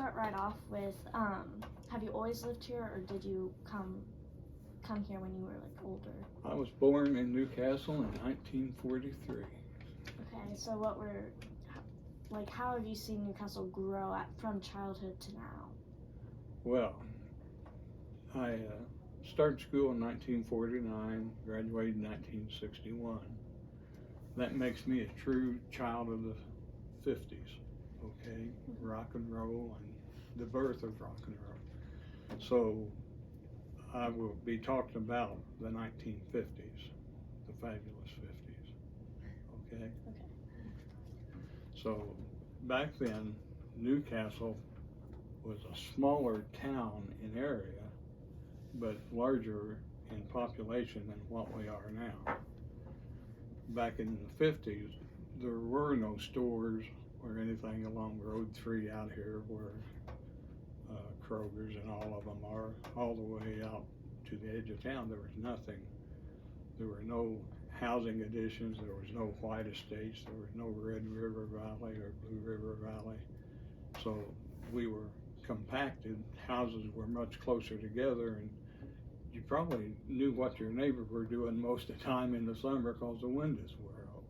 start right off with, have you always lived here, or did you come here when you were like older? I was born in Newcastle in 1943. Okay, so how have you seen Newcastle grow from childhood to now? Well, I started school in 1949, graduated in 1961. That makes me a true child of the 50s, okay? Rock and roll and the birth of rock and roll. So I will be talking about the 1950s, the fabulous 50s, okay? Okay. So back then, Newcastle was a smaller town in area, but larger in population than what we are now. Back in the 50s, there were no stores or anything along Road 3 out here where Kroger's and all of them are. All the way out to the edge of town, there was nothing. There were no housing additions, there was no white estates, there was no Red River Valley or Blue River Valley. So we were compacted, houses were much closer together, and you probably knew what your neighbors were doing most of the time in the summer because the windows were out.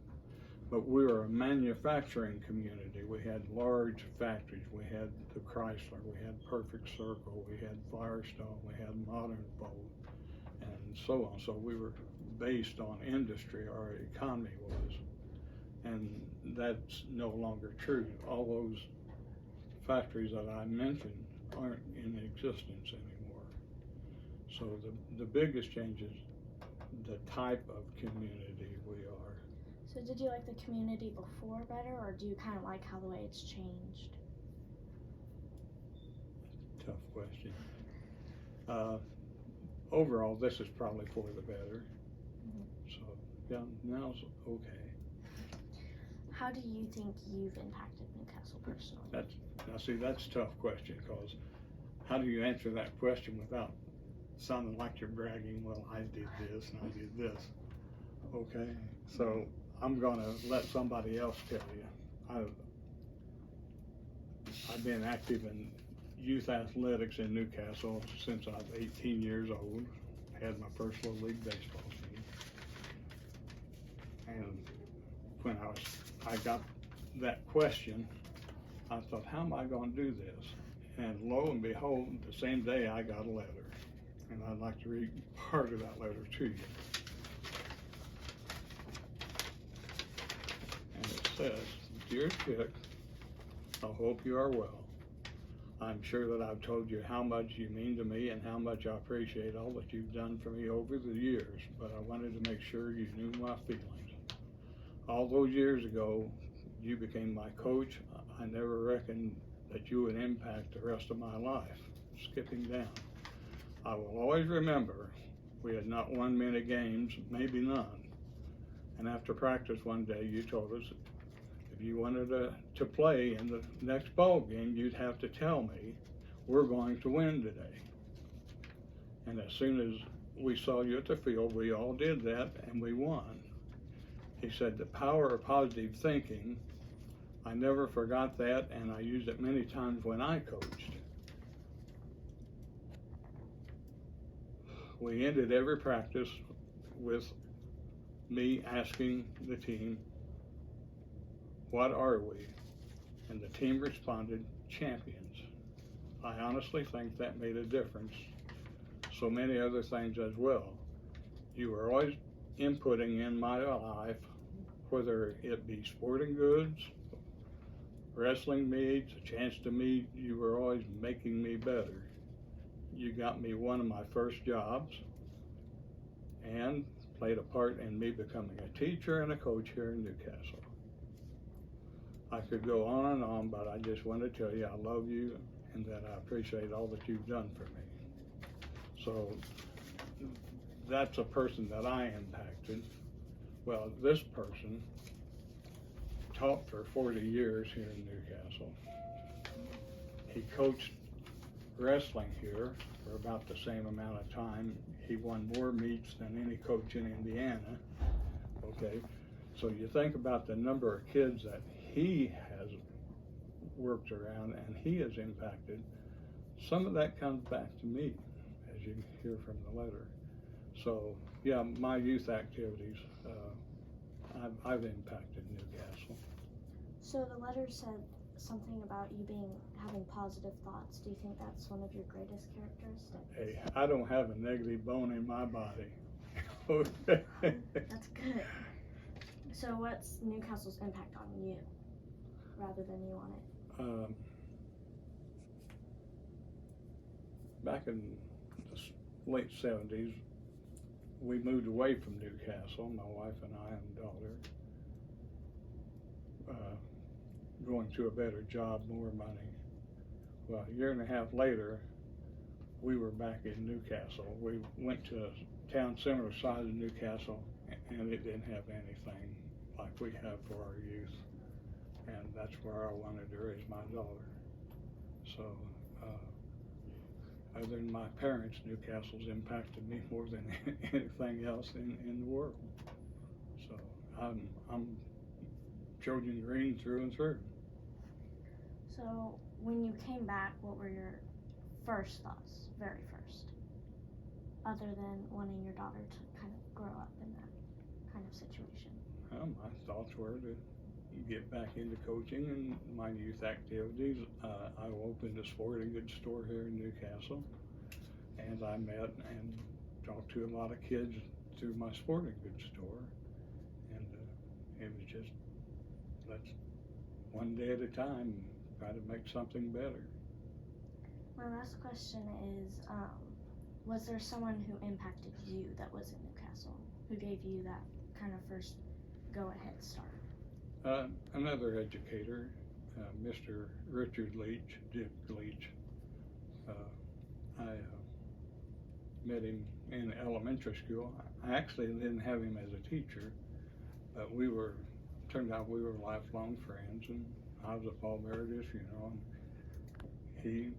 But we were a manufacturing community. We had large factories. We had the Chrysler, we had Perfect Circle, we had Firestone, we had Modern Boat, and so on. So we were based on industry, our economy was. And that's no longer true. All those factories that I mentioned aren't in existence anymore. So the biggest change is the type of community we are. So did you like the community before better, or do you kind of like how the way it's changed? Tough question. Overall, this is probably for the better. So yeah, now it's okay. How do you think you've impacted Newcastle personally? That's a tough question, because how do you answer that question without sounding like you're bragging? Well, I did this and I did this. Okay, so I'm gonna let somebody else tell you. I've been active in youth athletics in Newcastle since I was 18 years old. Had my first little league baseball team, and when I got that question, I thought, how am I going to do this? And lo and behold, the same day I got a letter, and I'd like to read part of that letter to you. And it says, "Dear Chick, I hope you are well. I'm sure that I've told you how much you mean to me and how much I appreciate all that you've done for me over the years, but I wanted to make sure you knew my feelings. All those years ago, you became my coach. I never reckoned that you would impact the rest of my life." Skipping down. "I will always remember we had not won many games, maybe none. And after practice one day, you told us if you wanted to play in the next ball game, you'd have to tell me we're going to win today. And as soon as we saw you at the field, we all did that and we won." He said, "The power of positive thinking, I never forgot that, and I used it many times when I coached." We ended every practice with me asking the team, "What are we?" And the team responded, "Champions." I honestly think that made a difference. So many other things as well. You were always inputting in my life, whether it be sporting goods, wrestling meets, a chance to meet, you were always making me better. You got me one of my first jobs and played a part in me becoming a teacher and a coach here in Newcastle. I could go on, but I just want to tell you I love you and that I appreciate all that you've done for me. So that's a person that I impacted. Well, this person taught for 40 years here in Newcastle. He coached wrestling here for about the same amount of time. He won more meets than any coach in Indiana. Okay, so you think about the number of kids that he has worked around, and he is impacted. Some of that comes back to me, as you hear from the letter. So, yeah, my youth activities, I've impacted Newcastle. So the letter said something about you having positive thoughts. Do you think that's one of your greatest characteristics? Hey, I don't have a negative bone in my body. Okay. That's good. So what's Newcastle's impact on you, rather than you on it? Back in the late 70s, we moved away from Newcastle, my wife and I and daughter, going to a better job, more money. Well, a year and a half later, we were back in Newcastle. We went to a town similar size to Newcastle, and it didn't have anything like we have for our youth. And that's where I wanted to raise my daughter. So, other than my parents, Newcastle's impacted me more than anything else in the world. So I'm Trojan green through and through. So when you came back, what were your first thoughts, very first, other than wanting your daughter to kind of grow up in that kind of situation? Well, my thoughts were to get back into coaching and my youth activities. I opened a sporting goods store here in Newcastle, and I met and talked to a lot of kids through my sporting goods store, and it was just, that's one day at a time, try to make something better. My last question is, was there someone who impacted you that was in Newcastle, who gave you that kind of first go-ahead start? Another educator, Mr. Richard Leach, Dick Leach. I met him in elementary school. I actually didn't have him as a teacher, but turned out we were lifelong friends, and I was a pallbearer this, and he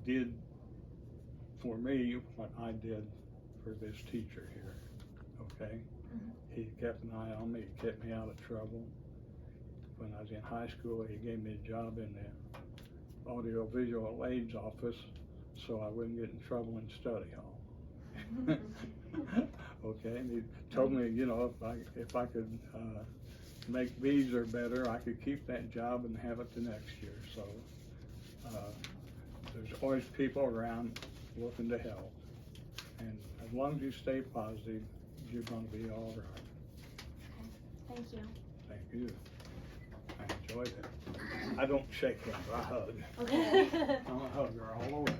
did for me what I did for this teacher here, okay? Mm-hmm. He kept an eye on me, he kept me out of trouble. When I was in high school, he gave me a job in the audio-visual aids office so I wouldn't get in trouble in study hall. Okay, and he told me, if I could make B's or better, I could keep that job and have it the next year. So there's always people around looking to help. And as long as you stay positive, you're going to be all right. Thank you. Thank you. I enjoyed it. I don't shake hands, I hug. Okay. I'm a hugger all the way.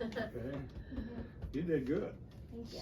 Okay? You did good. Thank you.